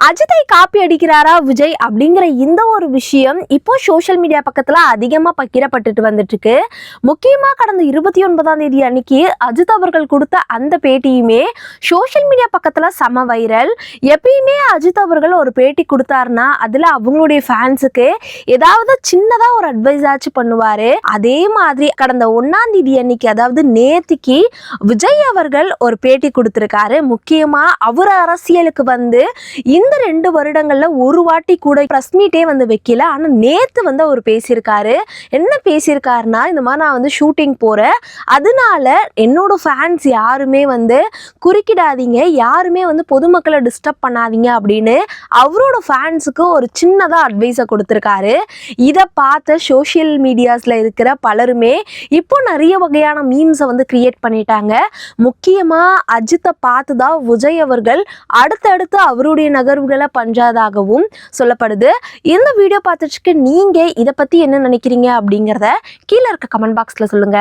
அஜித்தை காப்பி அடிக்கிறாரா விஜய் அப்படிங்கிற இந்த ஒரு விஷயம் இப்போ சோஷியல் மீடியா பக்கத்துல அதிகமா பகிரப்பட்டுட்டு வந்துட்டு இருக்கு. முக்கியமா கடந்த 29ஆம் தேதி அன்னைக்கு அஜித் அவர்கள் கொடுத்த அந்த பேட்டியுமே சோஷியல் மீடியா பக்கத்துல செம வைரல். எப்பயுமே அஜித் அவர்கள் ஒரு பேட்டி கொடுத்தாருன்னா அதுல அவங்களுடைய ஃபேன்ஸுக்கு ஏதாவது சின்னதா ஒரு அட்வைஸ் ஆச்சு பண்ணுவாரு. அதே மாதிரி கடந்த 1ஆம் தேதி அன்னைக்கு, அதாவது நேத்திக்கு விஜய் அவர்கள் ஒரு பேட்டி கொடுத்திருக்காரு. முக்கியமா அவர் அரசியலுக்கு வந்து இந்த 2 வருடங்கள்ல ஒரு வாட்டி கூட பிரஸ் மீட்டே வந்து வைக்கல. ஆனா நேத்து வந்து அவர் பேசியிருக்காரு. என்ன பேசியிருக்காருன்னா, இந்த மாதிரி நான் வந்து ஷூட்டிங் போறேன், அதனால என்னோட ஃபேன்ஸ் யாருமே வந்து குறுக்கிடாதீங்க, யாருமே வந்து பொதுமக்களை டிஸ்டர்ப் பண்ணாதீங்க அப்படின்னு அவரோட ஃபேன்ஸுக்கு ஒரு சின்னதாக அட்வைஸை கொடுத்துருக்காரு. இதை பார்த்த சோஷியல் மீடியாஸில் இருக்கிற பலருமே இப்போ நிறைய வகையான மீம்ஸை வந்து கிரியேட் பண்ணிட்டாங்க. முக்கியமாக அஜித்தை பார்த்து தான் விஜய் அவர்கள் அடுத்தடுத்து அவருடைய நகர்வுகளை பண்றதாகவும் சொல்லப்படுது. இந்த வீடியோ பார்த்துட்டு நீங்க இதை பத்தி என்ன நினைக்கிறீங்க அப்படிங்கிறத கீழே இருக்க கமெண்ட் பாக்ஸ்ல சொல்லுங்க.